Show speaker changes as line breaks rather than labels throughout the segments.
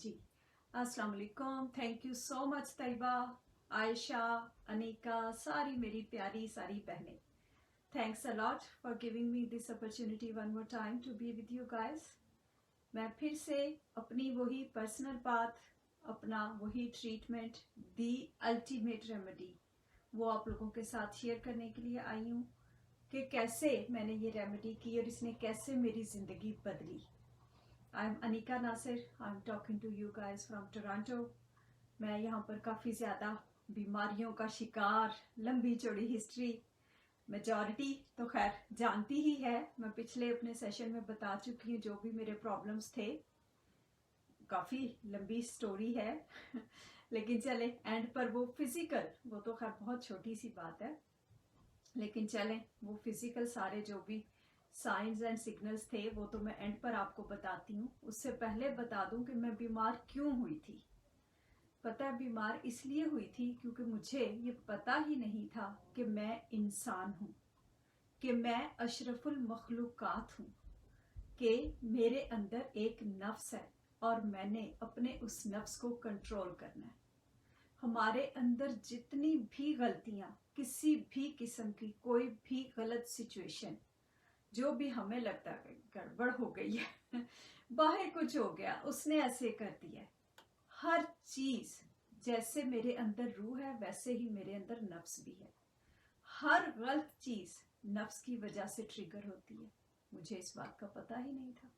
जी अस्सलाम वालेकुम। Thank you so much Taiba, Ayesha, Anika, सारी मेरी प्यारी सारी बहनें, thanks a lot for giving me this opportunity one more time to be with you guys. मैं फिर से अपनी वही पर्सनल बात, अपना वही ट्रीटमेंट, दी अल्टीमेट रेमेडी, वो आप लोगों के साथ शेयर करने के लिए आई हूँ कि कैसे मैंने ये रेमेडी की और इसने कैसे मेरी ज़िंदगी बदली। I am Anika Nasir, I am talking to you guys from Toronto. मैं यहाँ पर काफ़ी ज़्यादा बीमारियों का शिकार, लंबी चौड़ी हिस्ट्री, मेजॉरिटी तो खैर जानती ही है। मैं पिछले अपने सेशन में बता चुकी हूँ जो भी मेरे प्रॉब्लम्स थे, काफ़ी लंबी स्टोरी है लेकिन चले एंड पर वो फिजिकल, वो तो खैर बहुत छोटी सी बात है, लेकिन चलें वो फिजिकल सारे जो भी साइंस एंड सिग्नल्स थे वो तो मैं एंड पर आपको बताती हूँ। उससे पहले बता दूं कि मैं बीमार क्यों हुई थी। पता है बीमार इसलिए हुई थी क्योंकि मुझे ये पता ही नहीं था कि मैं इंसान हूँ, कि मैं अशरफुल मखलूकात हूँ, कि मेरे अंदर एक नफ्स है और मैंने अपने उस नफ्स को कंट्रोल करना है। हमारे अंदर जितनी भी गलतियां, किसी भी किस्म की कोई भी गलत सिचुएशन, जो भी हमें लगता है गड़बड़ हो गई है बाहर कुछ हो गया, उसने ऐसे कर दिया है, हर चीज जैसे मेरे अंदर रूह है वैसे ही मेरे अंदर नफ्स भी है। हर गलत चीज नफ्स की वजह से ट्रिगर होती है। मुझे इस बात का पता ही नहीं था।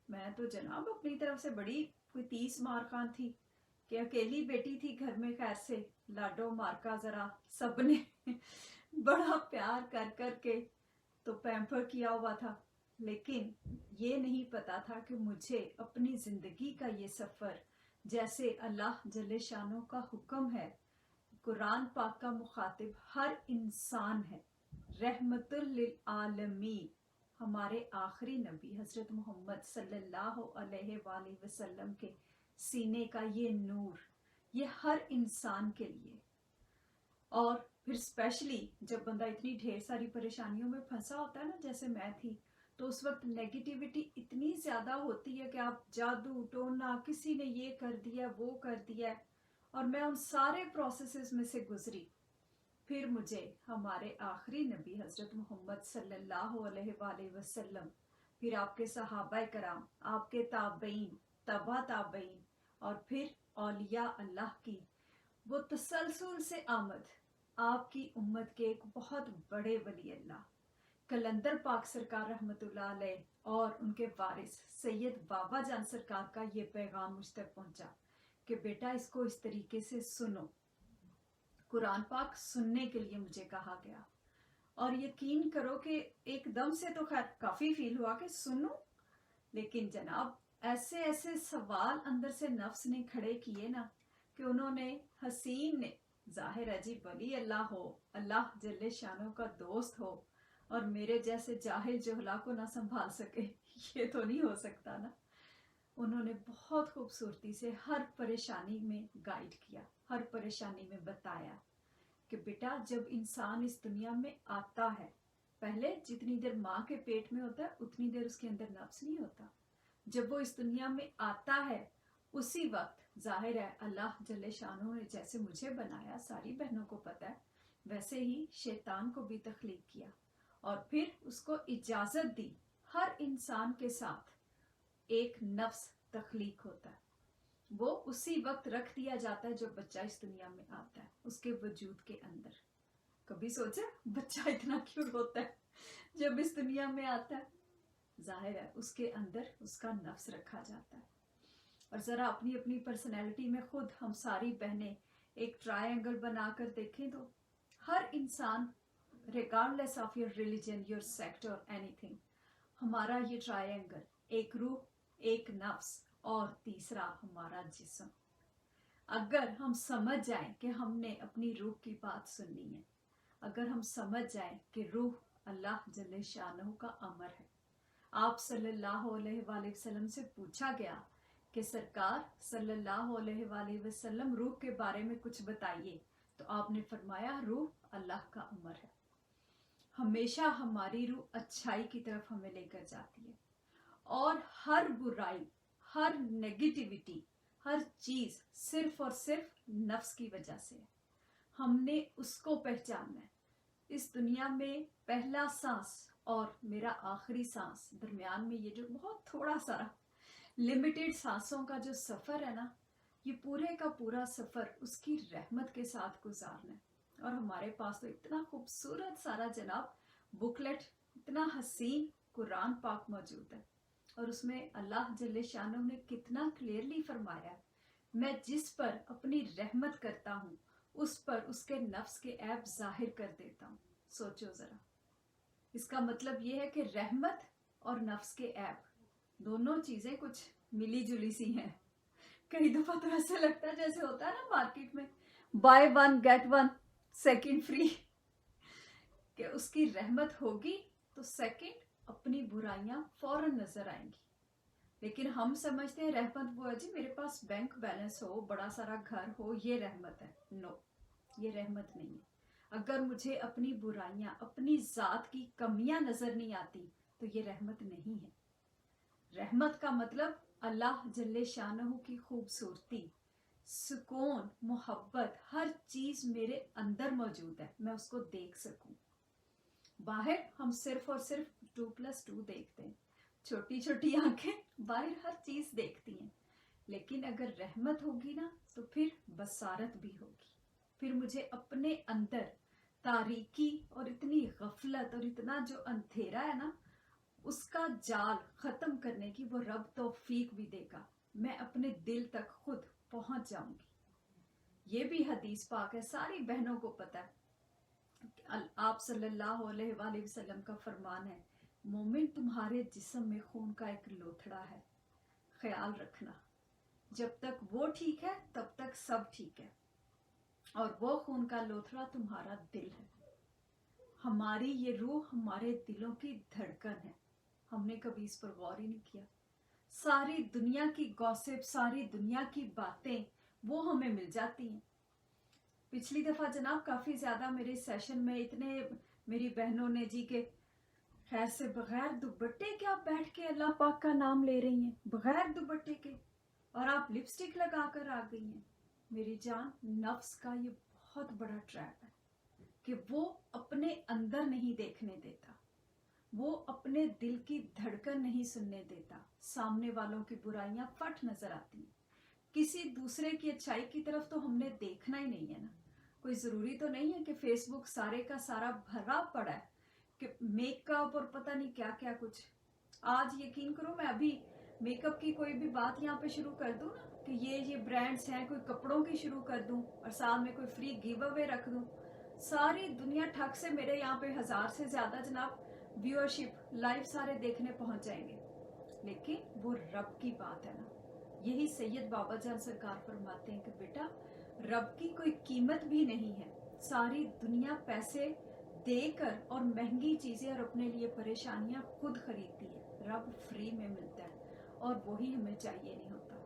मैं तो जनाब अपनी तरफ से बड़ी कोई 30 मार खान थी कि अकेली बेटी थी घर में, खैर से लाडो मारका जरा सबने बड़ा प्यार कर कर के तो पैम्पर किया हुआ था, लेकिन ये नहीं पता था कि मुझे अपनी जिंदगी का ये सफर, जैसे अल्लाह जल्ले शानो का हुक्म है, कुरान पाक का मुखातिब हर इंसान है, रहमतुल लिल आलमीन, हमारे आखिरी नबी हजरत मोहम्मद सल्लल्लाहु अलैहि वसल्लम के सीने का ये नूर, ये हर इंसान के लिए। और फिर स्पेशली जब बंदा इतनी ढेर सारी परेशानियों में फंसा होता है ना, जैसे मैं थी, तो उस वक्त नेगेटिविटी इतनी ज्यादा होती है कि आप जादू टोना, किसी ने ये कर दिया वो कर दिया, और मैं उन सारे प्रोसेसेस में से गुजरी। फिर मुझे हमारे आखिरी नबी हजरत मोहम्मद सल्लल्लाहु अलैहि वसल्लम, फिर आपके सहाबा कराम, आपके ताबईन, तबा ताबईन, और फिर औलिया अल्लाह की वो तसलसल से आमद, आपकी उम्मत के एक बहुत बड़े वली अल्लाह कलंदर पाक सरकार रहमतुल्लाह अलैह और उनके वारिस सैयद बाबा जान सरकार का ये पैगाम मुझ तक पहुंचा कि बेटा इसको इस तरीके से सुनो। कुरान पाक सुनने के लिए मुझे कहा गया, और यकीन करो कि एकदम से तो खैर काफी फील हुआ कि सुनो, लेकिन जनाब ऐसे ऐसे सवाल अंदर से नफ्स ने खड़े किए ना कि उन्होंने, हसीन ने, जाहिर है जी वली अल्लाह हो, अल्लाह जल्ले शानों का दोस्त हो, और मेरे जैसे जाहिल जोहला को ना संभाल सके ये तो नहीं हो सकता ना। उन्होंने बहुत खूबसूरती से हर परेशानी में गाइड किया, हर परेशानी में बताया कि बेटा जब इंसान इस दुनिया में आता है, पहले जितनी देर माँ के पेट में होता है उतनी देर उसके अंदर नफ्स नहीं होता। जब वो इस दुनिया में आता है उसी वक्त जाहिर है अल्लाह जल्ले शानों ने जैसे मुझे बनाया, सारी बहनों को पता है, वैसे ही शैतान को भी तख्लीक किया, और फिर उसको इजाजत दी हर इंसान के साथ एक नफ्स तख्लीक होता है, वो उसी वक्त रख दिया जाता है जब बच्चा इस दुनिया में आता है, उसके वजूद के अंदर। कभी सोचा बच्चा इतना क्यों रोता है जब इस दुनिया में आता है? जाहिर है उसके अंदर उसका नफ्स रखा जाता है। और जरा अपनी अपनी पर्सनैलिटी में खुद हम सारी बहनें एक ट्रायंगल बनाकर देखें तो हर इंसान, regardless of your religion, your sect और एनीथिंग, हमारा ये ट्रायंगल, एक रूह, एक नफ्स और तीसरा हमारा जिस्म। अगर हम समझ जाएं कि हमने अपनी रूह की बात सुननी है, अगर हम समझ जाएं कि रूह अल्लाह जल्ले शानहू का अमर है, आप सल्लल्लाहु अलैहि वसल्लम से पूछा गया कि सरकार सल्लल्लाहु अलैहि वसल्लम रूह के बारे में कुछ बताइए, तो आपने फरमाया रूह अल्लाह का अमर है, हमेशा हमारी रूह अच्छाई की तरफ हमें लेकर जाती है, और हर बुराई, हर नेगेटिविटी हर चीज सिर्फ और सिर्फ नफ्स की वजह से है। हमने उसको पहचानना है। इस दुनिया में पहला सांस और मेरा आखिरी सांस, दरमियान में ये जो बहुत थोड़ा सारा लिमिटेड सांसों का जो सफर है ना, ये पूरे का पूरा सफर उसकी रहमत के साथ गुजारना है। और हमारे पास तो इतना खूबसूरत सारा जनाब बुकलेट, इतना हसीन कुरान पाक मौजूद है, और उसमें अल्लाह जल्ले शानहू ने कितना क्लियरली फरमाया है, मैं जिस पर अपनी रहमत करता हूँ उस पर उसके नफ्स के ऐब जाहिर कर देता हूँ। सोचो जरा, इसका मतलब ये है कि रहमत और नफ्स के ऐब दोनों चीजें कुछ मिली जुली सी हैं। कई दफा तो ऐसा लगता है जैसे होता है ना मार्केट में, by one get one second free, कि उसकी रहमत होगी तो सेकंड अपनी बुराइयां फौरन नजर आएंगी। लेकिन हम समझते हैं रहमत वो है जी मेरे पास बैंक बैलेंस हो, बड़ा सारा घर हो, ये रहमत है। नो, ये रहमत नहीं है। अगर मुझे अपनी बुराइयां, अपनी जात की कमियां नजर नहीं आती तो ये रहमत नहीं है। रहमत का मतलब अल्लाह जल्ले शानहू की खूबसूरती, सुकून, मोहब्बत, हर चीज मेरे अंदर मौजूद है, मैं उसको देख सकूं। बाहर हम सिर्फ और सिर्फ 2+2 देखते हैं, छोटी छोटी आंखें बाहर हर चीज देखती हैं। लेकिन अगर रहमत होगी ना तो फिर बसारत भी होगी। फिर मुझे अपने अंदर तारीकी और इतनी गफलत और इतना जो अंधेरा है ना, उसका जाल खत्म करने की वो रब तौफीक भी देगा। मैं अपने दिल तक खुद पहुंच जाऊंगी। ये भी हदीस पाक है, सारी बहनों को पता है। आप सल्लल्लाहु अलैहि वसल्लम का फरमान है, मोमिन तुम्हारे जिस्म में खून का एक लोथड़ा है, ख्याल रखना, जब तक वो ठीक है तब तक सब ठीक है, और वो खून का लोथड़ा तुम्हारा दिल है। हमारी ये रूह हमारे दिलों की धड़कन है। हमने कभी इस पर गौर ही नहीं किया। सारी दुनिया की गॉसिप, सारी दुनिया की बातें वो हमें मिल जाती हैं। पिछली दफा जनाब काफी ज्यादा मेरे सेशन में इतने मेरी बहनों ने जी के खैर से बगैर दुपट्टे के आप बैठ के अल्लाह पाक का नाम ले रही हैं, बगैर दुपट्टे के, और आप लिपस्टिक लगा कर आ गई हैं। मेरी जान, नफ्स का ये बहुत बड़ा ट्रैप है कि वो अपने अंदर नहीं देखने देता, वो अपने दिल की धड़कन नहीं सुनने देता। सामने वालों की बुराइयां फट नजर आती हैं, किसी दूसरे की अच्छाई की तरफ तो हमने देखना ही नहीं है ना। कोई जरूरी तो नहीं है कि फेसबुक सारे का सारा भरा पड़ा है कि मेकअप और पता नहीं क्या क्या कुछ। आज यकीन करो, मैं अभी मेकअप की कोई भी बात यहाँ पे शुरू कर दूं ना कि ये ब्रांड्स हैं, कोई कपड़ों की शुरू कर दूं और साथ में कोई फ्री गिव अवे रख दूं, सारी दुनिया ठग से मेरे यहाँ पे 1000 से ज्यादा जनाब व्यूअरशिप लाइव सारे देखने पहुंच जाएंगे। लेकिन वो रब की बात है ना। यही सैयद बाबा जान सरकार फरमाते हैं कि बेटा, रब की कोई कीमत भी नहीं है। सारी दुनिया पैसे देकर और महंगी चीजें और अपने लिए परेशानियां खुद खरीदती है, रब फ्री में मिलता है और वही हमें चाहिए नहीं होता।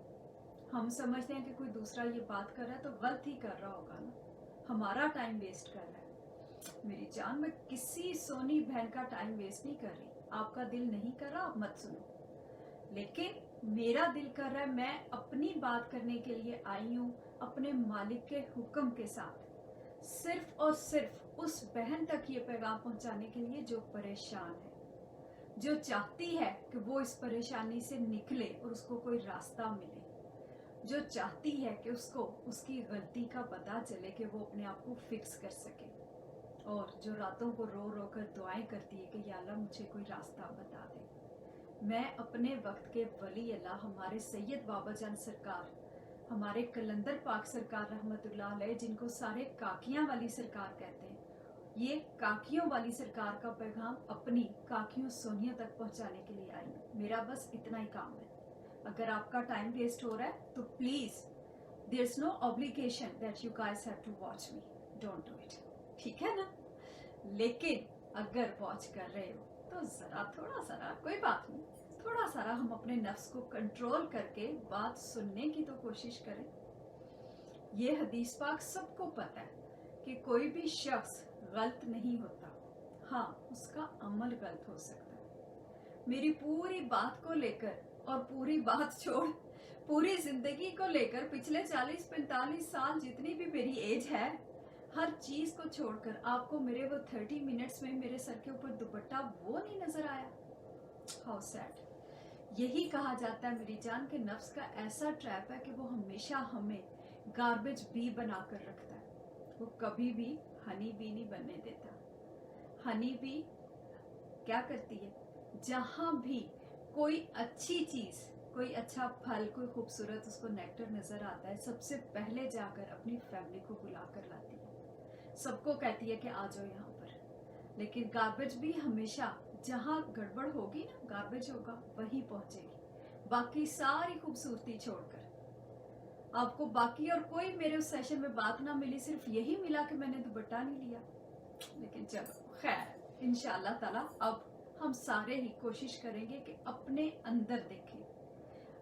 हम समझते हैं कि कोई दूसरा ये बात कर रहा है तो गलत ही कर रहा होगा ना, हमारा टाइम वेस्ट कर रहा है। मेरी जान, मैं किसी सोनी बहन का टाइम वेस्ट नहीं कर रही। आपका दिल नहीं कर रहा, आप मत सुनो, लेकिन मेरा दिल कर रहा है, मैं अपनी बात करने के लिए आई हूँ अपने मालिक के हुक्म के साथ, सिर्फ और सिर्फ उस बहन तक ये पैगाम पहुंचाने के लिए जो परेशान है, जो चाहती है कि वो इस परेशानी से निकले और उसको कोई रास्ता मिले, जो चाहती है कि उसको उसकी गलती का पता चले कि वो अपने आप को फिक्स कर सके, और जो रातों को रो रो कर दुआएं करती है कि या अल्लाह मुझे कोई रास्ता बता दे। मैं अपने वक्त के वली अल्लाह हमारे सैयद बाबा जान सरकार, हमारे कलंदर पाक सरकार रहमतुल्लाह अलैह, जिनको सारे काकियां वाली सरकार कहते हैं, ये काकियों वाली सरकार का पैगाम अपनी काकियों सोनिया तक पहुंचाने के लिए आई हूँ। मेरा बस इतना ही काम है। अगर आपका टाइम वेस्ट हो रहा है तो please, there is no obligation that you guys have to watch me, don't do it, ठीक है ना। लेकिन अगर वॉच कर रहे हो तो जरा थोड़ा सारा, कोई बात नहीं, थोड़ा सारा हम अपने नफ्स को कंट्रोल करके बात सुनने की तो कोशिश करें। ये हदीस पाक सबको पता है कि कोई भी शख्स गलत नहीं होता, हाँ उसका अमल गलत हो सकता है। मेरी पूरी बात को लेकर, और पूरी बात छोड़, पूरी जिंदगी को लेकर पिछले 40-45 साल जितनी भी मेरी एज है, हर चीज को छोड़कर आपको मेरे वो 30 मिनट्स में मेरे सर के ऊपर दुपट्टा वो नहीं नजर आया। How sad. यही कहा जाता है मेरी जान के नफ्स का ऐसा ट्रैप है कि वो हमेशा हमें गार्बेज बी बनाकर रखता है। वो कभी भी हनी बी नहीं बनने देता। हनी बी क्या करती है, जहां भी कोई अच्छी चीज, कोई अच्छा फल, कोई खूबसूरत उसको नेक्टर नजर आता है, सबसे पहले जाकर अपनी फैमिली को बुला कर लाती है, सबको कहती है कि आ जाओ यहाँ पर। लेकिन गार्बेज भी हमेशा जहाँ गड़बड़ होगी ना, गार्बेज होगा वहीं पहुंचेगी, बाकी सारी खूबसूरती छोड़कर। आपको बाकी और कोई मेरे उस सेशन में बात ना मिली, सिर्फ यही मिला कि मैंने दुपट्टा नहीं लिया। लेकिन चलो खैर, इंशाअल्लाह ताला अब हम सारे ही कोशिश करेंगे कि अपने अंदर देखें,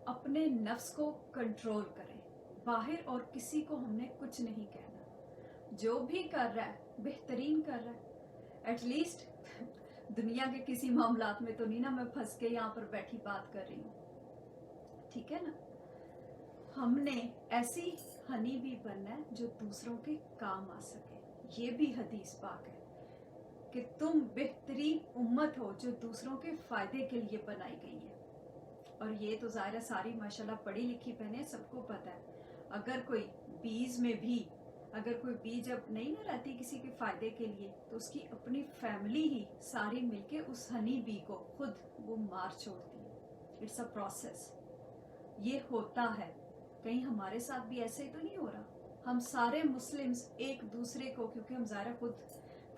अपने नफ्स को कंट्रोल करें। बाहर और किसी को हमने कुछ नहीं कहना। जो भी कर रहा है बेहतरीन कर रहा है। एटलीस्ट दुनिया के किसी मामलात में तो नहीं ना मैं फंस के यहाँ पर बैठी बात कर रही हूँ, ठीक है ना। हमने ऐसी हनी भी बनना है जो दूसरों के काम आ सके। ये भी हदीस पाक है कि तुम बेहतरीन उम्मत हो जो दूसरों के फायदे के लिए बनाई गई है। और ये तो ज़ाहिर सारी माशाल्लाह पढ़ी लिखी बहनें, सबको पता है। अगर कोई बीज में भी अगर कोई बीज अब नहीं ना रहती किसी के फायदे के लिए, तो उसकी अपनी फैमिली ही सारी मिलके उस हनी बी को खुद वो मार छोड़ती है। इट्स अ प्रोसेस, ये होता है। कहीं हमारे साथ भी ऐसे ही तो नहीं हो रहा। हम सारे मुस्लिम्स एक दूसरे को, क्योंकि हम ज़ाहिर खुद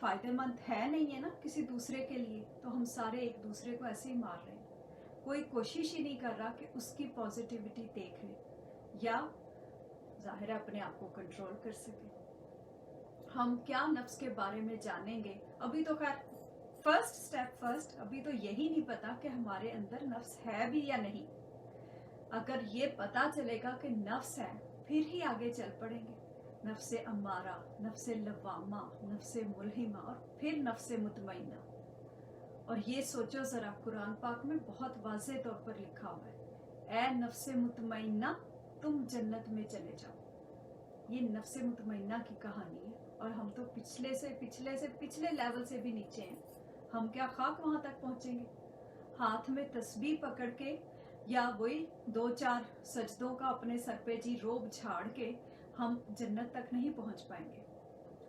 फायदेमंद है नहीं है ना किसी दूसरे के लिए, तो हम सारे एक दूसरे को ऐसे ही मार रहे हैं। कोई कोशिश ही नहीं कर रहा कि उसकी पॉजिटिविटी देख ले या ज़ाहिर है अपने आप को कंट्रोल कर सके। हम क्या नफ्स के बारे में जानेंगे? अभी तो खैर फर्स्ट स्टेप फर्स्ट, अभी तो यही नहीं पता कि हमारे अंदर नफ्स है भी या नहीं। अगर ये पता चलेगा कि नफ्स है, फिर ही आगे चल पड़ेंगे। नफ्से अम्मारा, नफ्से लवामा, नफ्से मुल्हिमा और फिर नफ्से मुतमइन्ना। और ये सोचो जरा, कुरान पाक में बहुत वाज़े तौर पर लिखा हुआ है, ए नफ्से मुतमइन्ना तुम जन्नत में चले जाओ। ये नफ्से मुतमइन्ना की कहानी है। और हम तो पिछले लेवल से भी नीचे हैं। हम क्या खाक वहां तक पहुंचेंगे? हाथ में तस्बीह पकड़ के या वही 2-4 सजदों का अपने सर पे जी रोब झाड़ के हम जन्नत तक नहीं पहुंच पाएंगे।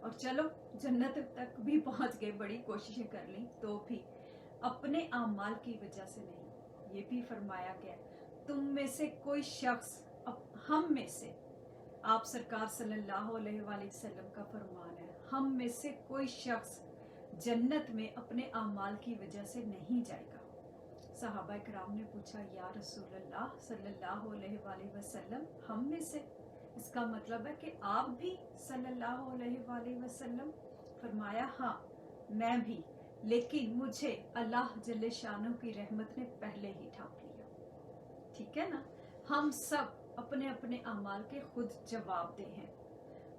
और चलो जन्नत तक भी पहुंच गए, बड़ी कोशिशें कर ली, तो भी अपने आमाल की वजह से नहीं। ये भी फरमाया गया, तुम में से कोई शख्स, हम में से, आप सरकार सल्लल्लाहु अलैहि वसल्लम का फरमान है, हम में से कोई शख्स जन्नत में अपने आमाल की वजह से नहीं जाएगा। सहाबा किराम ने पूछा, या रसूल अल्लाह सल्लल्लाहु अलैहि वसल्लम, हम में से, इसका मतलब है कि आप भी सल्लल्लाहु अलैहि वसल्लम? फरमाया, हाँ मैं भी, लेकिन मुझे अल्लाह जल्ले शानो की रहमत ने पहले ही ढांप लिया। ठीक है ना। हम सब अपने अपने अमाल के खुद जवाबदेह हैं।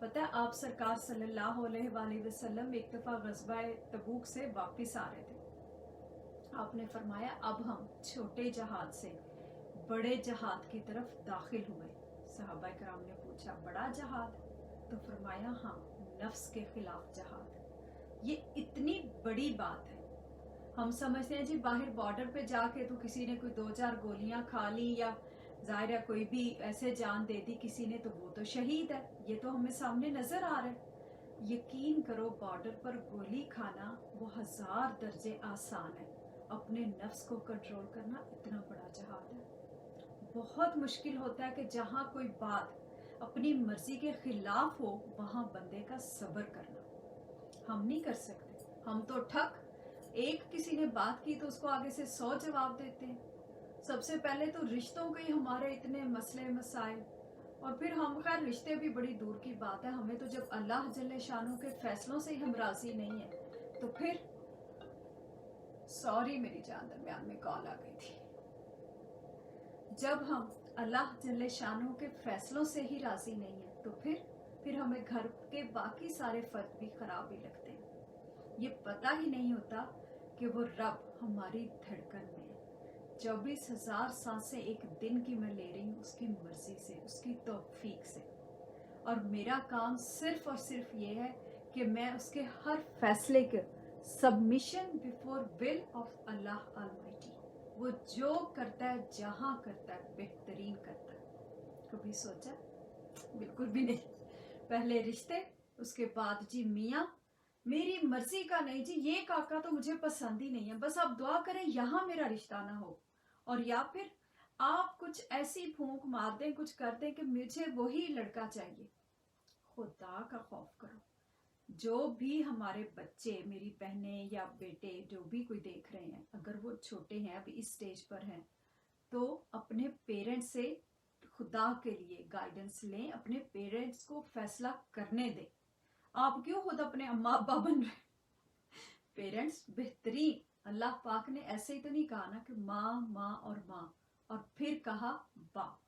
पता है, आप सरकार सल्लल्लाहु अलैहि वसल्लम एक दफा ग़ज़वा तबूक से वापस आ रहे थे। आपने फरमाया, अब हम छोटे जहाज से बड़े जहाज की तरफ दाखिल हुए। सहाबा कराम ने पूछा, बड़ा जहाज? तो फरमाया, हाँ, नफ्स के खिलाफ जहाद। ये इतनी बड़ी बात है। हम समझते हैं जी बाहर बॉर्डर पे जाके तो किसी ने कोई 2-4 गोलियां खा ली या जाहिर है कोई भी ऐसे जान दे दी किसी ने, तो वो तो शहीद है। ये तो हमें सामने नजर आ रहा है। यकीन करो, बॉर्डर पर गोली खाना वो 1000 दर्जे आसान है। अपने नफ्स को कंट्रोल करना इतना बड़ा जहाद है। बहुत मुश्किल होता है कि जहाँ कोई बात अपनी मर्जी के खिलाफ हो, वहां बंदे का सब्र करना। हम नहीं कर सकते। हम तो ठक, एक किसी ने बात की तो उसको आगे से 100 जवाब देते हैं। सबसे पहले तो रिश्तों के हमारे इतने मसले मसाइल, और फिर हम, खैर रिश्ते भी बड़ी दूर की बात है। हमें तो जब अल्लाह जल्ले शानों के फैसलों से ही हम राजी नहीं है, तो फिर सॉरी मेरी जान, दरमियान में कॉल आ गई थी। जब हम अल्लाह जल्ले शानों के फैसलों से ही राजी नहीं है, तो फिर हमें घर के बाकी सारे फर्क भी खराब ही लगते हैं। ये पता ही नहीं होता कि वो रब हमारी धड़कन में है, 24,000 सांसें एक दिन की मैं ले रही हूँ उसकी मर्जी से, उसकी तौफीक से। और मेरा काम सिर्फ और सिर्फ ये है कि मैं उसके हर फैसले के submission before will of Allah Almighty, वो जो करता है जहाँ करता है बेहतरीन करता है। कभी सोचा? बिल्कुल भी नहीं। पहले रिश्ते, उसके बाद जी मियाँ, मेरी मर्जी का नहीं जी, ये काका तो मुझे पसंद ही नहीं है, बस आप दुआ करें यहाँ मेरा रिश्ता ना हो। और या फिर आप कुछ ऐसी फूंक मार दें, कुछ कर दें कि मुझे वही लड़का चाहिए। खुदा का खौफ करो। जो भी हमारे बच्चे, मेरी बहनें या बेटे, जो भी कोई देख रहे हैं, अगर वो छोटे हैं, अभी इस स्टेज पर हैं, तो अपने पेरेंट्स से खुदा के लिए गाइडेंस लें, अपने पेरेंट्स को फैसला करने दें। आप क्यों खुद अपने अम्मा अब्बा बन रहे? पेरेंट्स बेहतरीन, अल्लाह पाक ने ऐसे ही तो नहीं कहा ना कि माँ माँ और माँ, और फिर कहा बाप।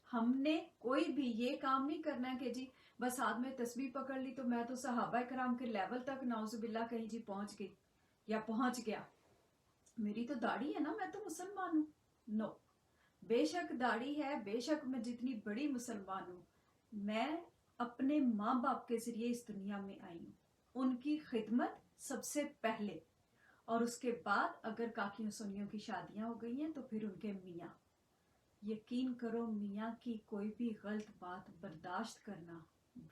हमने कोई भी ये काम नहीं करना है कि जी बस हाथ में तस्बीह पकड़ ली तो मैं तो सहाबा कराम के लेवल तक नाउजुबिल्ला कहीं जी पहुंच गई या पहुंच गया, मेरी तो दाढ़ी है ना, मैं तो मुसलमान हूँ। नो, बेशक दाढ़ी है, बेशक मैं जितनी बड़ी मुसलमान हूँ, मैं अपने माँ बाप के जरिए इस दुनिया में आई हूँ, उनकी खिदमत सबसे पहले, और उसके बाद अगर काकियों सोनियों की शादियां हो गई हैं तो फिर उनके मियाँ। यकीन करो, मियाँ की कोई भी गलत बात बर्दाश्त करना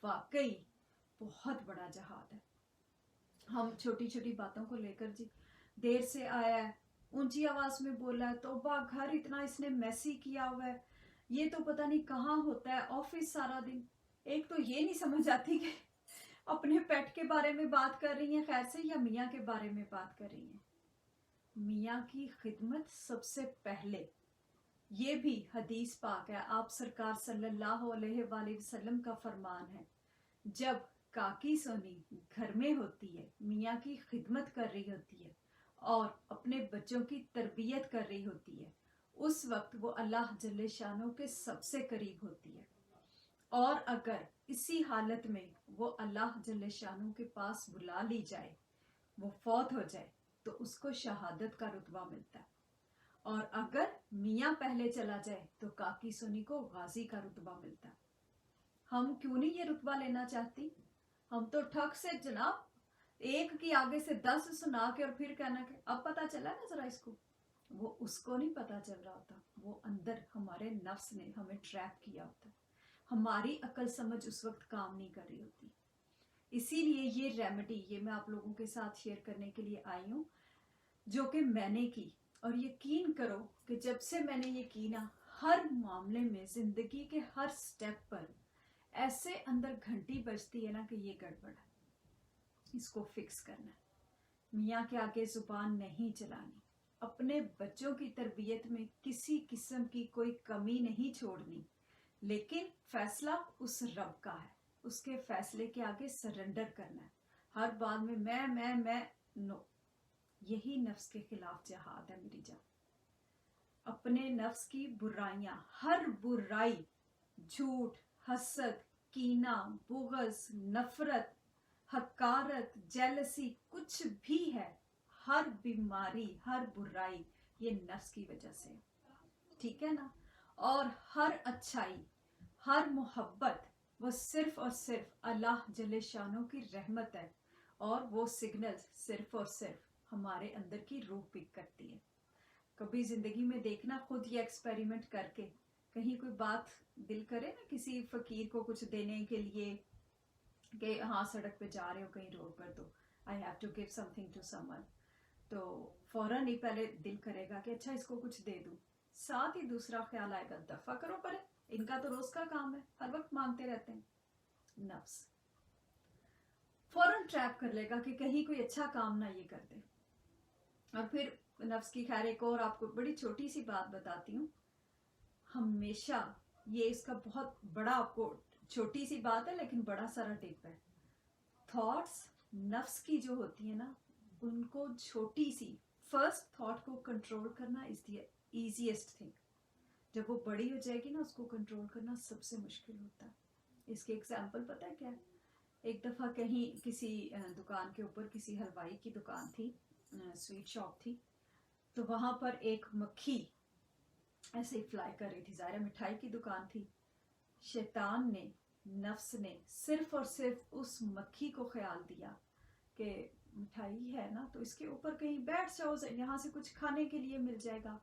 वाकई बहुत बड़ा जहाद है। हम छोटी छोटी बातों को लेकर जी, देर से आया है, ऊंची आवाज में बोला है, तौबा घर इतना इसने मैसी किया हुआ है, ये तो पता नहीं कहाँ होता है, ऑफिस सारा दिन। एक तो ये नहीं समझ आती कि अपने पेट के बारे में बात कर रही हैं खैर से, या मियाँ के बारे में बात कर रही हैं। मियाँ की खिदमत सबसे पहले, ये भी हदीस पाक है, आप सरकार सल्लल्लाहु अलैहि वसल्लम का फरमान है, जब काकी सोनी घर में होती है, मियाँ की खिदमत कर रही होती है और अपने बच्चों की तरबियत कर रही होती है, उस वक्त वो अल्लाह जल्ले शानो के सबसे करीब होती है। और अगर इसी हालत में वो अल्लाह जल्ले शानो के पास बुला ली जाए, वो फौत हो जाए, तो उसको शहादत का रुतबा मिलता है। और अगर मियाँ पहले चला जाए तो काकी सोनी को गाजी का रुतबा मिलता है। हम क्यों नहीं ये रुतबा लेना चाहती? हम तो ठग से जनाब एक की आगे से 10 सुना के और फिर कहना कि अब पता चला ना जरा इसको, वो उसको नहीं पता चल रहा होता, वो अंदर हमारे नफ्स ने हमें ट्रैप किया होता है, हमारी अकल समझ उस वक्त काम नहीं कर रही होती। इसीलिए ये रेमेडी, ये मैं आप लोगों के साथ शेयर करने के लिए आई हूँ, जो कि मैंने की। और यकीन करो कि जब से मैंने ये की ना, हर मामले में, जिंदगी के हर स्टेप पर ऐसे अंदर घंटी बजती है ना कि ये गड़बड़ है, इसको फिक्स करना है। मियाँ के आगे जुबान नहीं चलानी, अपने बच्चों की तरबियत में किसी किस्म की कोई कमी नहीं छोड़नी, लेकिन फैसला उस रब का है, उसके फैसले के आगे सरेंडर करना है। हर बात में मैं नो, यही नफ्स के खिलाफ जिहाद है मेरी जान। अपने नफ्स की बुराइयां, हर बुराई, झूठ, हसद, कीना, बुग़्ज़, नफरत, हकारत, जेलसी, कुछ भी है, हर बीमारी, हर बुराई ये नफ्स की वजह से, ठीक है ना। और हर अच्छाई, हर मोहब्बत, वो सिर्फ और सिर्फ अल्लाह जल्ले शानो की रहमत है, और वो सिग्नल सिर्फ और सिर्फ हमारे अंदर की रूह पिक करती है। कभी जिंदगी में देखना, खुद ये एक्सपेरिमेंट करके, कहीं कोई बात दिल करे ना किसी फकीर को कुछ देने के लिए, कि हाँ सड़क पे जा रहे हो कहीं रोड पर, तो I have to give something to someone, तो फौरन ही पहले दिल करेगा कि अच्छा इसको कुछ दे दूं, साथ ही दूसरा ख्याल आएगा दफा करो परे, इनका तो रोज का काम है, हर वक्त मांगते रहते हैं। नफ्स फौरन ट्रैप कर लेगा कि कहीं कोई अच्छा काम ना ये कर दे। और फिर नफ्स की खैर, एक और आपको बड़ी छोटी सी बात बताती हूँ, हमेशा ये इसका बहुत बड़ा, आपको छोटी सी बात है लेकिन बड़ा सारा टिप है। थॉट्स नफ्स की जो होती है ना, उनको छोटी सी फर्स्ट थॉट को कंट्रोल करना इज द इजीएस्ट थिंग। जब वो बड़ी हो जाएगी ना, उसको कंट्रोल करना सबसे मुश्किल होता है। इसके एग्जाम्पल पता है क्या है? एक दफा कहीं किसी दुकान के ऊपर, किसी हलवाई की दुकान थी, स्वीट शॉप थी, तो वहां पर एक मक्खी ऐसे ही फ्लाई कर रही थी, ज़ाहिर है मिठाई की दुकान थी। शैतान ने, नफ्स ने सिर्फ और सिर्फ उस मक्खी को ख्याल दिया कि मिठाई है ना तो इसके ऊपर कहीं बैठ जाओ, यहाँ से कुछ खाने के लिए मिल जाएगा।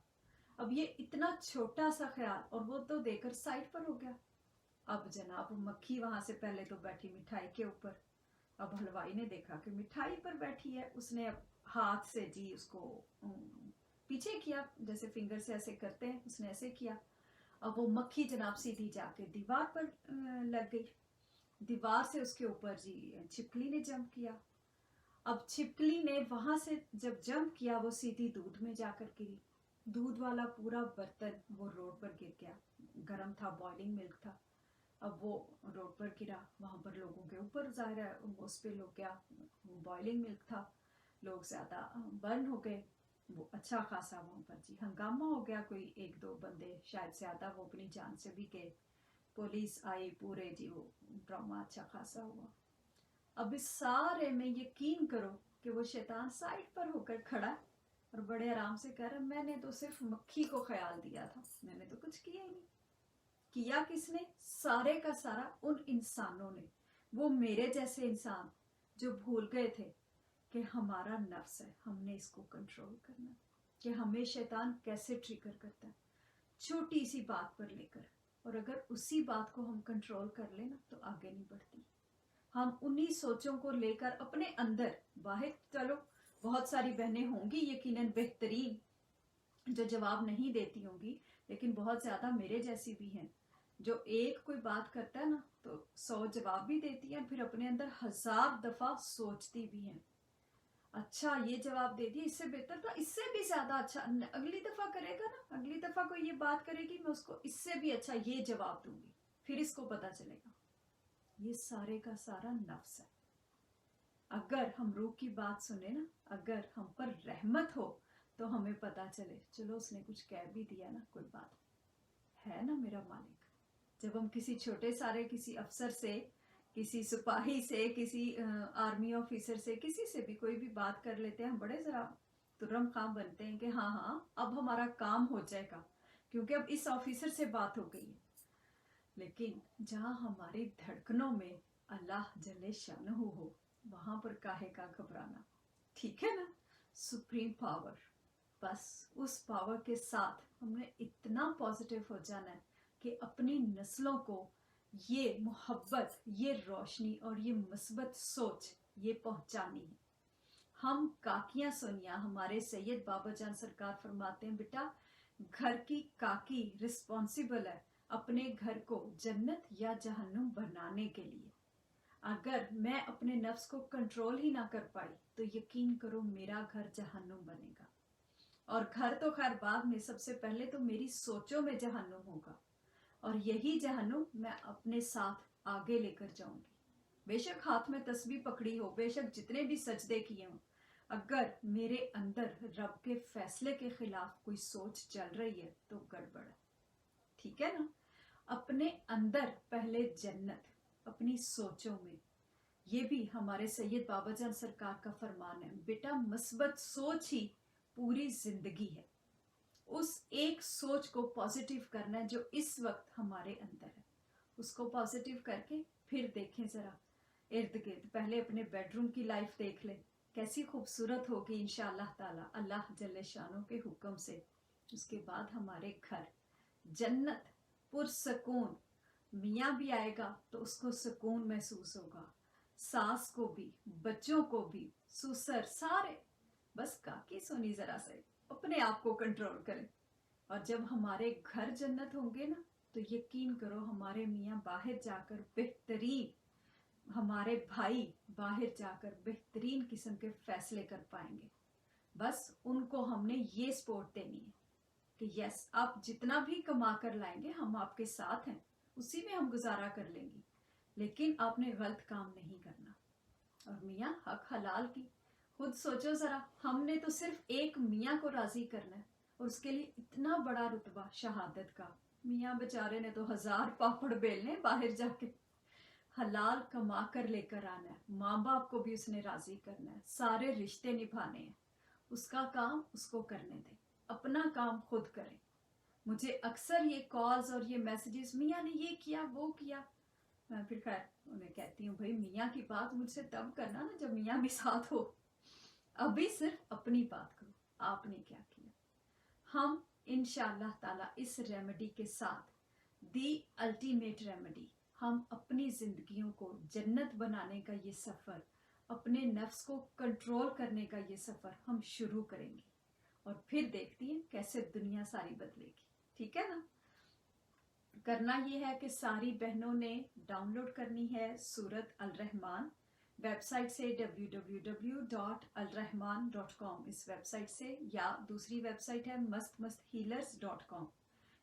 अब ये इतना छोटा सा ख्याल, और वो तो देकर साइड पर हो गया। अब जनाब मक्खी वहां से पहले तो बैठी मिठाई के ऊपर। अब हलवाई ने देखा कि मिठाई पर बैठी है, उसने अब हाथ से जी उसको पीछे किया, जैसे फिंगर से ऐसे करते हैं, उसने ऐसे किया। अब वो मक्खी जनाब सीधी जाके दीवार पर लग गई। दीवार से उसके ऊपर जी छिपकली ने जंप किया। अब छिपकली ने वहां से जब जंप किया वो सीधी दूध में जाकर गिरी। दूध वाला पूरा बर्तन वो रोड पर गिर गया। गर्म था, बॉइलिंग मिल्क था। अब वो रोड पर गिरा, वहां पर लोगों के ऊपर ज़ाहिर है उस पे लोग क्या, बॉइलिंग मिल्क था, लोग ज्यादा बर्न हो गए। वो अच्छा खासा वहां पर जी हंगामा हो गया। कोई एक दो बंदे शायद ज्यादा वो अपनी जान से भी गए। पुलिस आई, पूरे जी वो ड्रामा अच्छा खासा हुआ। अब इस सारे में यकीन करो कि वो शैतान साइड पर होकर खड़ा और बड़े आराम से कह रहा, मैंने तो सिर्फ मक्खी को ख्याल दिया था, मैंने तो कुछ किया ही नहीं। किया किसने? सारे का सारा उन इंसानों ने, वो मेरे जैसे इंसान जो भूल गए थे कि हमारा नफ्स है, हमने इसको कंट्रोल करना, कि हमें शैतान कैसे ट्रिगर करता है छोटी सी बात पर लेकर। और अगर उसी बात को हम कंट्रोल कर लेना तो आगे नहीं बढ़ती। हम उन्हीं सोचों को लेकर अपने अंदर, बाहर चलो बहुत सारी बहनें होंगी यकीनन बेहतरीन जो जवाब नहीं देती होंगी, लेकिन बहुत ज्यादा मेरे जैसी भी हैं जो एक कोई बात करता है ना तो 100 जवाब भी देती है, फिर अपने अंदर 1000 दफा सोचती भी हैं, अच्छा ये जवाब दे दिया, इससे बेहतर था, इससे भी ज्यादा अच्छा अगली दफा करेगा ना, अगली दफा कोई ये बात करेगी मैं उसको इससे भी अच्छा ये जवाब दूंगी, फिर इसको पता चलेगा। ये सारे का सारा नफ्स है। अगर हम रूह की बात सुने ना, अगर हम पर रहमत हो तो हमें पता चले, चलो उसने कुछ कह भी दिया ना, कोई बात है ना मेरा मालिक। जब हम किसी छोटे सारे किसी अफसर से, किसी सिपाही से, किसी आर्मी ऑफिसर से, किसी से भी कोई भी बात कर लेते हैं, हम बड़े जरा तुर्रम खाम बनते हैं कि हाँ हाँ अब हमारा काम हो जाएगा क्योंकि अब इस ऑफिसर से बात हो गई है। लेकिन जहाँ हमारी धड़कनों में अल्लाह जल्ले शानहू हो, वहां पर काहे का घबराना, ठीक है ना। सुप्रीम पावर, बस उस पावर के साथ हमने इतना पॉजिटिव हो जाना है कि अपनी नस्लों को ये मोहब्बत, ये रोशनी और ये मुस्बत सोच ये पहुंचानी है। हम काकियां सोनिया, हमारे सैयद बाबा जान सरकार फरमाते हैं, बेटा घर की काकी रिस्पॉन्सिबल है अपने घर को जन्नत या जहन्नुम बनाने के लिए। अगर मैं अपने नफ्स को कंट्रोल ही ना कर पाई तो यकीन करो मेरा घर जहन्नुम बनेगा। और घर तो खैर बाद में, सबसे पहले तो मेरी सोचों में जहन्नुम होगा, और यही जहन्नुम मैं अपने साथ आगे लेकर जाऊंगी। बेशक हाथ में तस्बीह पकड़ी हो, बेशक जितने भी सजदे किए हों, अगर मेरे अंदर रब के फैसले के खिलाफ कोई सोच चल रही है तो गड़बड़ है, ठीक है ना। अपने अंदर पहले जन्नत, अपनी सोचों में। ये भी हमारे सैयद बाबा जान सरकार का फरमान है, बेटा मुस्बत सोच ही पूरी जिंदगी है। उस एक सोच को पॉजिटिव करना है जो इस वक्त हमारे अंदर है, उसको पॉजिटिव करके फिर देखें जरा इर्द गिर्द। पहले अपने बेडरूम की लाइफ देख ले, कैसी खूबसूरत होगी इंशाअल्लाह ताला अल्लाह जल्ले शानों के हुक्म से। उसके बाद हमारे घर जन्नत पुरसकून, मियाँ भी आएगा तो उसको सुकून महसूस होगा, सास को भी, बच्चों को भी, सुसर सारे। बस काकी सोनी जरा से अपने आप को कंट्रोल करें। और जब हमारे घर जन्नत होंगे ना तो यकीन करो हमारे मियाँ बाहर जाकर बेहतरीन, हमारे भाई बाहर जाकर बेहतरीन किस्म के फैसले कर पाएंगे। बस उनको हमने ये सपोर्ट देनी है कि यस आप जितना भी कमा कर लाएंगे हम आपके साथ हैं, उसी में हम गुजारा कर लेंगे, लेकिन आपने गलत काम नहीं करना। और मियाँ हक हलाल की खुद सोचो जरा, हमने तो सिर्फ एक मियाँ को राजी करना है और उसके लिए इतना बड़ा रुतबा शहादत का। मियाँ बेचारे ने तो 1000 पापड़ बेलने बाहर जाके, हलाल कमा कर लेकर आना है, माँ बाप को भी उसने राजी करना है, सारे रिश्ते निभाने हैं, उसका काम उसको करने दे। अपना काम खुद करें। मुझे अक्सर ये कॉल्स और ये मैसेजेस, मियाँ ने ये किया वो किया, मैं फिर खैर उन्हें कहती हूँ भाई मियाँ की बात मुझसे तब करना ना जब मियाँ भी साथ हो, अभी सिर्फ अपनी बात करो, आपने क्या किया। हम इंशाअल्लाह ताला इस रेमेडी के साथ, दी अल्टीमेट रेमेडी, हम अपनी जिंदगियों को जन्नत बनाने का ये सफर, अपने नफ्स को कंट्रोल करने का ये सफर हम शुरू करेंगे और फिर देखती हैं कैसे दुनिया सारी बदलेगी। ठीक है ना। करना ये है कि सारी बहनों ने डाउनलोड करनी है सूरत अल रहमान वेबसाइट से, www.alrahman.com इस वेबसाइट से, या दूसरी वेबसाइट है mastmasthealers.com।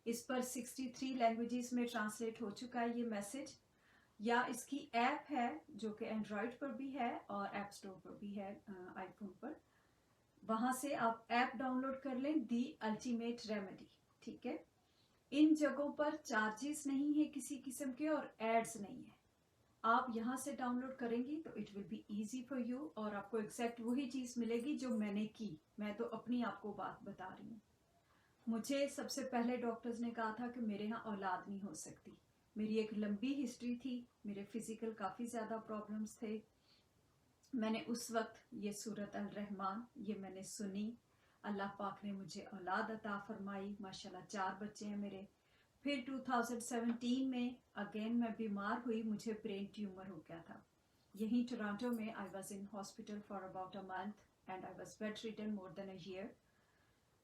इस पर 63 लैंग्वेजेस में ट्रांसलेट हो चुका है ये मैसेज, या इसकी ऐप है जो कि एंड्रॉयड पर भी है और ऐप स्टोर पर भी है आईफोन पर। वहां से आप ऐप डाउनलोड कर लें, दी अल्टीमेट रेमेडी। ठीक है। इन जगहों पर चार्जेस नहीं है किसी किस्म के और एड्स नहीं है। आप यहाँ से डाउनलोड करेंगी तो it will be easy for you और आपको एग्जैक्ट वही चीज मिलेगी जो मैंने की। मैं तो अपनी आपको बात बता रही हूँ। मुझे सबसे पहले डॉक्टर्स ने कहा था कि मेरे यहाँ औलाद नहीं हो सकती। मेरी एक लंबी हिस्ट्री थी, मेरे फिजिकल काफी ज्यादा प्रॉब्लम्स थे। मैंने उस वक्त ये सूरत अल रहमान ये मैंने सुनी, अल्लाह पाक ने मुझे औलाद अता फरमाई, माशाल्लाह 4 बच्चे हैं मेरे। फिर 2017 में अगेन मैं बीमार हुई, मुझे ब्रेन ट्यूमर हो गया था यहीं टोरंटो में। I was in hospital for about a month and I was bedridden more than a year.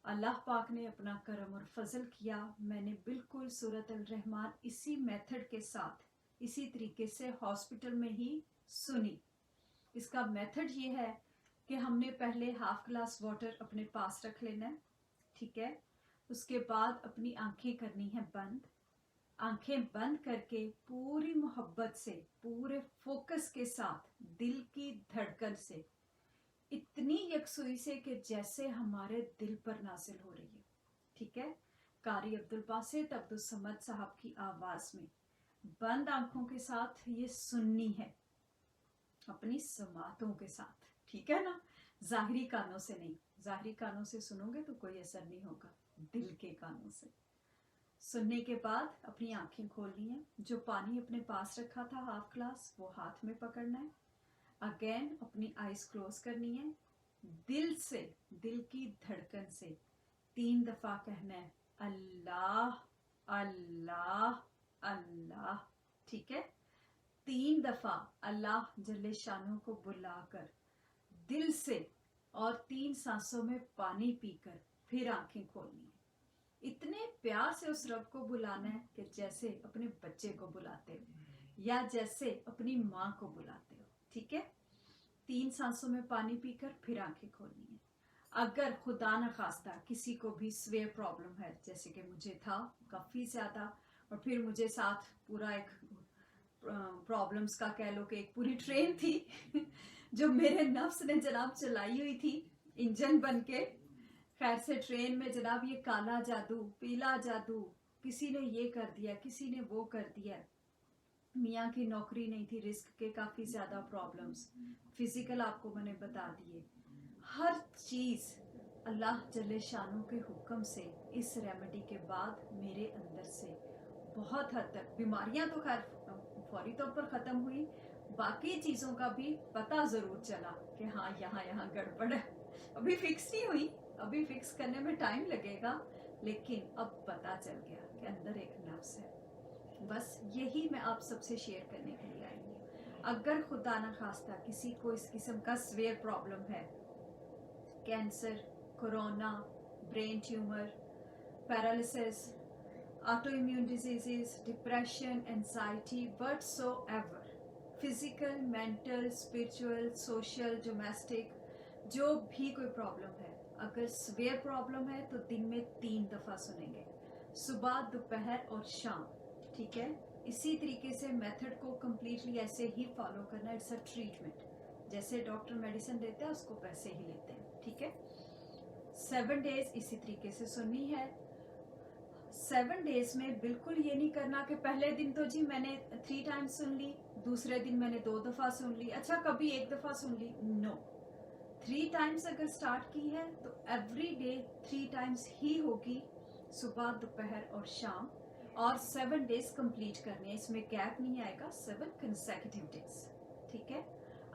अल्लाह पाक ने अपना करम और फजल किया, मैंने बिल्कुल सूरत अल रहमान इसी मेथड के साथ, इसी तरीके से हॉस्पिटल में ही सुनी। इसका मेथड ये है कि हमने पहले हाफ ग्लास वाटर अपने पास रख लेना है। ठीक है। उसके बाद अपनी आंखें करनी है बंद। आंखें बंद करके पूरी मोहब्बत से, पूरे फोकस के साथ, दिल की धड़कन से, इतनी यकसुई से कि जैसे हमारे दिल पर नाजिल हो रही है। ठीक है। कारी अब्दुल बासित अब्दुल समद साहब की आवाज में बंद आंखों के साथ ये सुननी है, अपनी समातों के साथ। ठीक है ना। जाहिरी कानों से नहीं, जाहिरी कानों से सुनोगे तो कोई असर नहीं होगा, दिल के कानों से सुनने के बाद अपनी आंखें खोलनी है। जो पानी अपने पास रखा था हाफ ग्लास, वो हाथ में पकड़ना है। अगेन अपनी आईज क्लोज करनी है। दिल से, दिल की धड़कन से 3 दफा कहना है अल्लाह अल्लाह अल्लाह। ठीक है। 3 दफा अल्लाह जल्ले शानों को बुलाकर दिल से और 3 सांसों में पानी पीकर फिर आंखें खोलनी है। इतने प्यार से उस रब को बुलाना है कि जैसे अपने बच्चे को बुलाते हो या जैसे अपनी माँ को बुलाते हो। ठीक है। 3 सांसों में पानी पीकर फिर आंखें खोलनी है। अगर खुदा न खास्ता किसी को भी स्वेयर प्रॉब्लम है, जैसे कि मुझे था काफी ज्यादा, और फिर मुझे साथ पूरा एक प्रॉब्लम्स का कह लो कि एक पूरी ट्रेन थी जो मेरे नफ्स ने जनाब चलाई हुई थी इंजन बन के। खैर से ट्रेन में जनाब ये काला जादू, पीला जादू, किसी ने ये कर दिया, किसी ने वो कर दिया। मियाँ की नौकरी नहीं थी, रिस्क के काफी ज्यादा प्रॉब्लम्स, फिजिकल आपको मैंने बता दिए। हर चीज अल्लाह जल्ले शानों के हुक्म से इस रेमेडी के बाद मेरे अंदर से बहुत हद तक बीमारियां तो खैर फौरी तौर पर खत्म हुई, बाकी चीजों का भी पता जरूर चला कि हाँ यहाँ गड़बड़ है। अभी फिक्स नहीं हुई, अभी फिक्स करने में टाइम लगेगा, लेकिन अब पता चल गया कि अंदर एक नफ्स है। बस यही मैं आप सबसे शेयर करने के लिए आई हूँ। अगर खुदा न खास्ता किसी को इस किस्म का स्वेयर प्रॉब्लम है, cancer, corona, brain tumour, paralysis, autoimmune diseases, depression, anxiety, whatsoever, physical, mental, spiritual, social, domestic, जो भी कोई प्रॉब्लम है, अगर स्वेयर प्रॉब्लम है तो दिन में 3 दफा सुनेंगे, सुबह, दोपहर और शाम। ठीक है। इसी तरीके से मेथड को कम्प्लीटली ऐसे ही फॉलो करना। इट्स अ ट्रीटमेंट, जैसे डॉक्टर मेडिसिन देते हैं उसको वैसे ही लेते हैं। ठीक है। 7 डेज इसी तरीके से सुननी है। 7 डेज में बिल्कुल ये नहीं करना कि पहले दिन तो जी मैंने 3 टाइम्स सुन ली, दूसरे दिन मैंने 2 दफा सुन ली, अच्छा कभी 1 दफा सुन ली। नो, 3 टाइम्स अगर स्टार्ट की है तो एवरी डे 3 टाइम्स ही होगी, सुबह, दोपहर और शाम, और 7 डेज कंप्लीट करने हैं, इसमें गैप नहीं आएगा, 7 कंसेक्यूटिव डेज। ठीक है,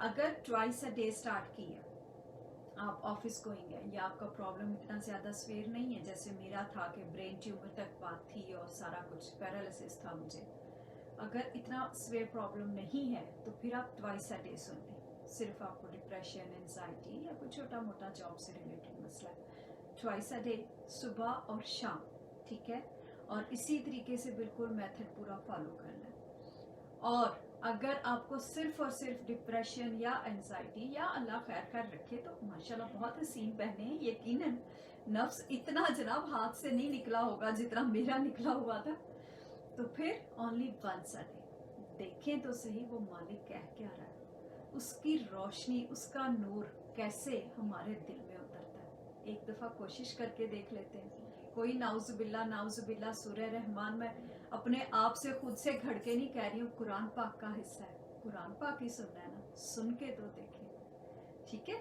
अगर ट्वाइस अ डे स्टार्ट की है, आप ऑफिस गोइंग है या आपका प्रॉब्लम इतना ज़्यादा स्वेयर नहीं है जैसे मेरा था कि ब्रेन ट्यूमर तक बात थी और सारा कुछ पैरालिसिस था मुझे, अगर इतना स्वेयर प्रॉब्लम नहीं है तो फिर आप ट्वाइस अ डे सुन लें। सिर्फ आपको डिप्रेशन, एंजाइटी या कोई छोटा मोटा जॉब से रिलेटेड मसला है, ट्वाइस अ डे, सुबह और शाम। ठीक है, और इसी तरीके से बिल्कुल मेथड पूरा फॉलो करना है। और अगर आपको सिर्फ और सिर्फ डिप्रेशन या एंजाइटी, या अल्लाह खैर कर रखे, तो माशाल्लाह बहुत हसीन बहने हैं, यकीनन नफ्स इतना जनाब हाथ से नहीं निकला होगा जितना मेरा निकला हुआ था, तो फिर ओनली वंस अ डे देखें तो सही वो मालिक कह क्या रहा है, उसकी रोशनी, उसका नूर कैसे हमारे दिल में उतरता है। एक दफ़ा कोशिश करके देख लेते हैं। कोई नाउजुबिल्ला सूरह रहमान में अपने आप से खुद से घड़ के नहीं कह रही हूँ, कुरान पाक का हिस्सा है, कुरान पाक ही सुनना है ना, सुन के तो देखें। ठीक है,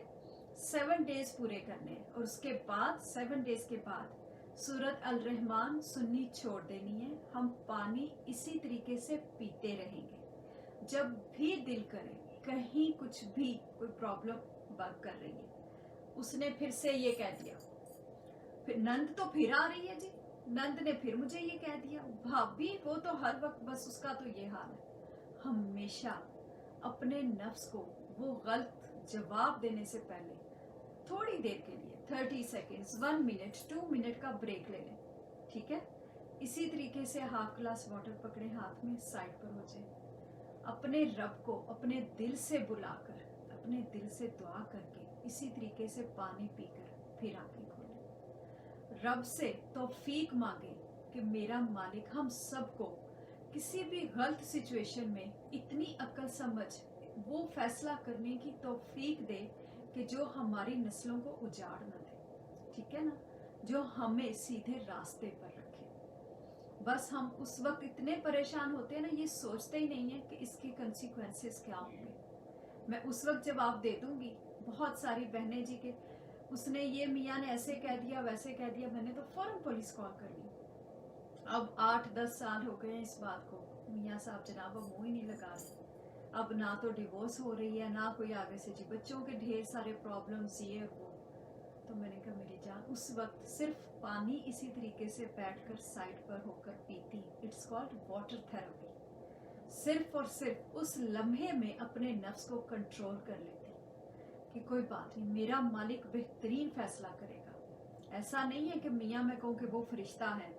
7 डेज पूरे करने हैं, और उसके बाद 7 डेज के बाद सूरत अल रहमान सुननी छोड़ देनी है। हम पानी इसी तरीके से पीते रहेंगे। जब भी दिल करे कहीं कुछ भी कोई प्रॉब्लम वर्क कर रही है, उसने फिर से ये कह दिया, फिर नंद तो फिर आ रही है जी, नंद ने फिर मुझे ये कह दिया, भाभी वो तो हर वक्त बस उसका तो ये हाल है। हमेशा अपने नफ्स को वो गलत जवाब देने से पहले थोड़ी देर के लिए 30 सेकेंड्स, 1 मिनट, 2 मिनट का ब्रेक ले लें। ठीक है, इसी तरीके से हाफ ग्लास वाटर पकड़े हाथ में, साइड पर हो जाए, अपने रब को अपने दिल से बुलाकर, अपने दिल से दुआ करके, इसी तरीके से पानी पीकर फिर आंखें खोलें। रब से तौफीक मांगे कि मेरा मालिक हम सबको किसी भी गलत सिचुएशन में इतनी अक्ल समझ, वो फैसला करने की तौफीक दे कि जो हमारी नस्लों को उजाड़ न दे। ठीक है ना, जो हमें सीधे रास्ते पर रखे। बस हम उस वक्त इतने परेशान होते हैं ना, ये सोचते ही नहीं है कि इसके कंसिक्वेंसेस क्या होंगे। मैं उस वक्त जवाब दे दूंगी। बहुत सारी बहनें जी के उसने ये मियाँ ने ऐसे कह दिया, वैसे कह दिया, मैंने तो फौरन पुलिस कॉल कर ली। अब 8-10 साल हो गए इस बात को, मियाँ साहब जनाब अब मुँह ही नहीं लगा रहे। अब ना तो डिवोर्स हो रही है, ना कोई आगे से जी, बच्चों के ढेर सारे प्रॉब्लम्स, ये और वो। तो मैंने कहा मेरी जान, उस वक्त सिर्फ पानी इसी तरीके से बैठकर साइड पर होकर पीती, इट्स कॉल्ड वाटर थेरेपी। सिर्फ और सिर्फ उस लम्हे में अपने नफ्स को कंट्रोल कर लेती कि कोई बात नहीं, मेरा मालिक बेहतरीन फैसला करेगा। ऐसा नहीं है कि मियाँ मैं कहूँ कि वो फरिश्ता है,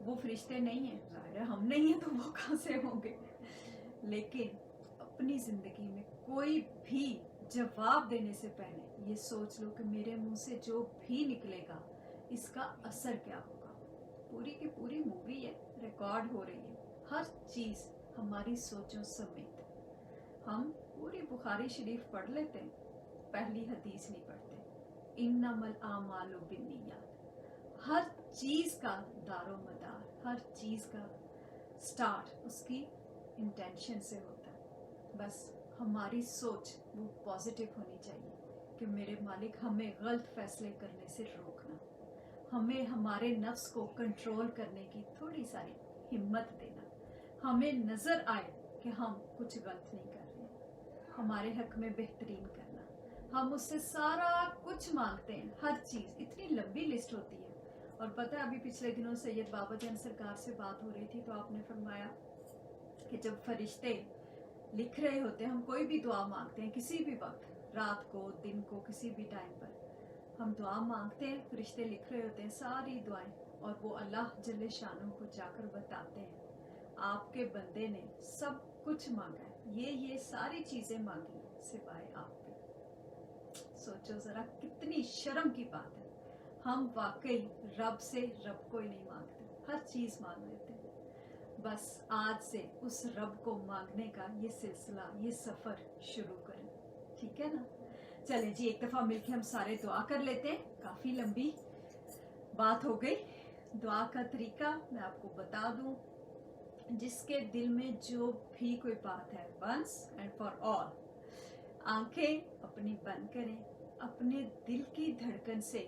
वो फरिश्ते नहीं है, जाहिर है हम नहीं है तो वो कहाँ से होंगे। लेकिन अपनी जिंदगी में कोई भी जवाब देने से पहले ये सोच लो कि मेरे मुंह से जो भी निकलेगा इसका असर क्या होगा। पूरी की पूरी मूवी है, रिकॉर्ड हो रही है, हर चीज हमारी सोचों समेत। हम पूरी बुखारी शरीफ पढ़ लेते हैं, पहली हदीस नहीं पढ़ते, इन्नमल आमालु बिन्नियात। हर चीज का दारो मदार, हर चीज का स्टार्ट उसकी इंटेंशन से होता है। बस हमारी सोच वो पॉजिटिव होनी चाहिए कि मेरे मालिक हमें गलत फैसले करने से रोकना, हमें हमारे नफ्स को कंट्रोल करने की थोड़ी सारी हिम्मत देना, हमें नजर आए कि हम कुछ गलत नहीं कर रहे, हमारे हक में बेहतरीन करना। हम उससे सारा कुछ मांगते हैं, हर चीज, इतनी लंबी लिस्ट होती है। और पता है अभी पिछले दिनों सैयद बाबा जान सरकार से बात हो रही थी, तो आपने फरमाया कि जब फरिश्ते लिख रहे होते हैं, हम कोई भी दुआ मांगते हैं किसी भी वक्त, रात को, दिन को, किसी भी टाइम पर हम दुआ मांगते हैं, फरिश्ते लिख रहे होते हैं सारी दुआएं, और वो अल्लाह जल्ले शानों को जाकर बताते हैं आपके बंदे ने सब कुछ मांगा है, ये सारी चीजें मांगी सिवाय आपके। सोचो जरा कितनी शर्म की बात है, हम वाकई रब से रब को ही नहीं मांगते, हर चीज मांग लेते हैं। बस आज से उस रब को मांगने का ये सिलसिला, ये सफर शुरू करें। ठीक है ना, चलें जी, एक दफा मिलके हम सारे दुआ कर लेते हैं। काफी लंबी बात हो गई। दुआ का तरीका मैं आपको बता दूं, जिसके दिल में जो भी कोई बात है, वंस एंड फॉर ऑल, आंखें अपनी बंद करें, अपने दिल की धड़कन से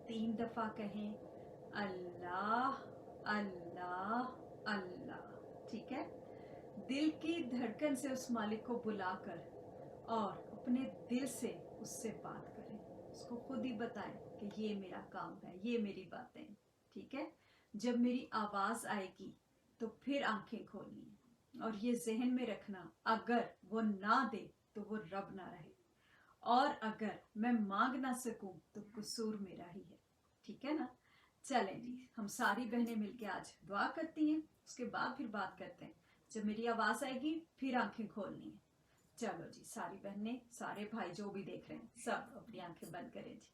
3 दफा कहें अल्लाह अल्लाह अल्लाह। ठीक है, दिल की धड़कन से उस मालिक को बुलाकर और अपने दिल से उससे बात करें, उसको खुद ही बताएं कि ये मेरा काम है, ये मेरी बातें। ठीक है, जब मेरी आवाज आएगी तो फिर आंखें खोलनी है और ये जहन में रखना, अगर वो ना दे तो वो रब ना रहे, और अगर मैं मांग ना सकूं तो कसूर मेरा ही है। ठीक है ना। चलें जी, हम सारी बहनें मिलके आज दुआ करती हैं, उसके बाद फिर बात करते हैं। जब मेरी आवाज आएगी फिर आंखें खोलनी है। चलो जी, सारी बहनें, सारे भाई जो भी देख रहे हैं, सब अपनी आंखें बंद करें जी।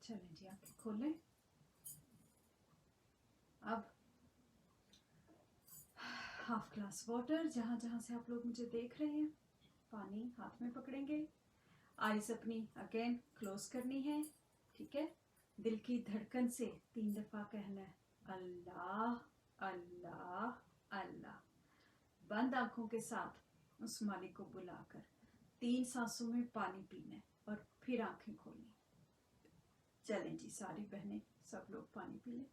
चलें जी, आंखें खोलें। अब हाफ ग्लास वाटर, जहां जहां से आप लोग मुझे देख रहे हैं, पानी हाथ में पकड़ेंगे। आईज अपनी अगेन क्लोज करनी है। ठीक है, दिल की धड़कन से 3 दफा कहना है अल्लाह अल्लाह अल्लाह। बंद आंखों के साथ उस मालिक को बुलाकर 3 सांसों में पानी पीना है और फिर आंखें खोलनी। चलें जी, सारी बहनें, सब लोग पानी पी लें।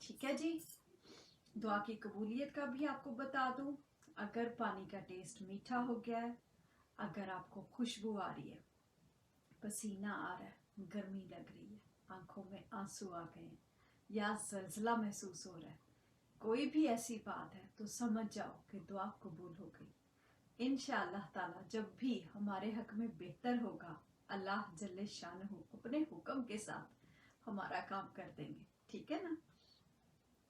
ठीक है जी, दुआ की कबूलियत का भी आपको बता दूं, अगर पानी का टेस्ट मीठा हो गया है, अगर आपको खुशबू आ रही है, पसीना आ रहा है, गर्मी लग रही है, आंखों में आंसू आ गए हैं, या जलजला महसूस हो रहा है, कोई भी ऐसी बात है, तो समझ जाओ कि दुआ कबूल हो गई। इंशाअल्लाह ताला जब भी हमारे हक में बेहतर होगा, अल्लाह जल्ले शानहू अपने हुक्म के साथ हमारा काम कर देंगे। ठीक है ना।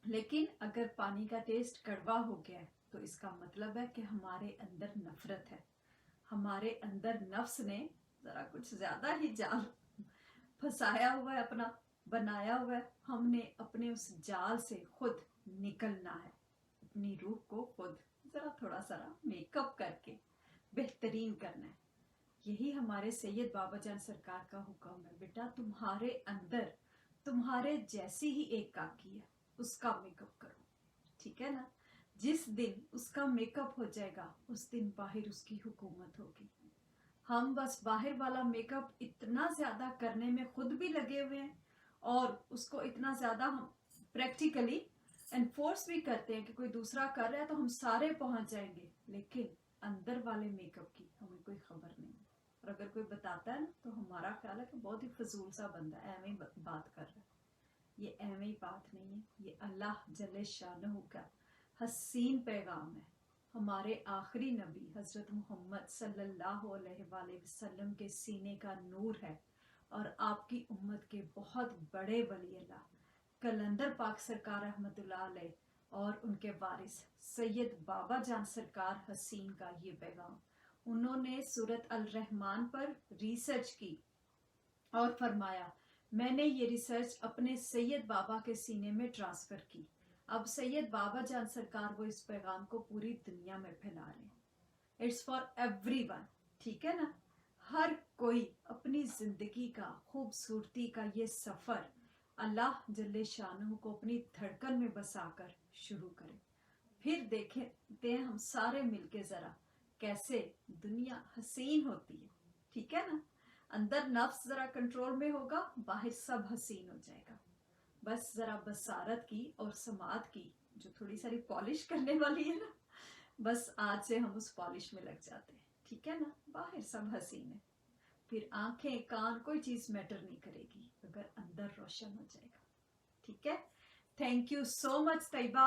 लेकिन अगर पानी का टेस्ट कड़वा हो गया है तो इसका मतलब है कि हमारे अंदर नफरत है, हमारे अंदर नफ्स ने जरा कुछ ज्यादा ही जाल फंसाया हुआ है, अपना बनाया हुआ है। हमने अपने उस जाल से खुद निकलना है, अपनी रूह को खुद जरा थोड़ा सा मेकअप करके बेहतरीन करना है। यही हमारे सैयद बाबा जान सरकार का हुक्म है, बेटा तुम्हारे अंदर तुम्हारे जैसी ही एक काकी है, उसका मेकअप करो। ठीक है ना। जिस दिन उसका मेकअप हो जाएगा उस दिन बाहर उसकी हुकूमत होगी। हम बस बाहर वाला मेकअप इतना ज्यादा करने में खुद भी लगे हुए हैं और उसको इतना ज्यादा हम प्रैक्टिकली एनफोर्स भी करते हैं कि कोई दूसरा कर रहा है तो हम सारे पहुंच जाएंगे, लेकिन अंदर वाले मेकअप की हमें कोई खबर नहीं। और अगर कोई बताता है ना तो हमारा ख्याल है कि बहुत ही फजूल सा बंदा एवं ही बात कर रहा है। ये एवं ही बात नहीं है, ये अल्लाह जल्ले शानहू का हसीन पैगाम है। हमारे आखिरी नबी हजरत मोहम्मद सल्लल्लाहु अलैहि वसल्लम के सीने का नूर है और आपकी उम्मत के बहुत बड़े वली अल्लाह कलंदर पाक सरकार रहमतुल्लाह अलैह और उनके वारिस सैयद बाबा जान सरकार हसीन का ये पैगाम, उन्होंने सूरत अल रहमान पर रिसर्च की और फरमाया मैंने ये रिसर्च अपने सैयद बाबा के सीने में ट्रांसफर की। अब सैयद बाबा जान सरकार वो इस पैगाम को पूरी दुनिया में फैला रहे हैं। It's for everyone. ठीक है ना। हर कोई अपनी जिंदगी का खूबसूरती का ये सफर अल्लाह जल्ले शानहू को अपनी धड़कन में बसाकर शुरू करे। फिर देखते हैं हम सारे मिलके जरा कैसे दुनिया हसीन होती है। ठीक है ना? अंदर नफ्स जरा कंट्रोल में होगा, बाहर सब हसीन हो जाएगा। बस जरा बसारत की और समात की जो थोड़ी सारी पॉलिश करने वाली है ना, बस आज से हम उस पॉलिश में लग जाते हैं। ठीक है ना? बाहर सब हसीन है, फिर आंखें कान कोई चीज मैटर नहीं करेगी अगर अंदर रोशन हो जाएगा। ठीक है? Thank you so much Taiba.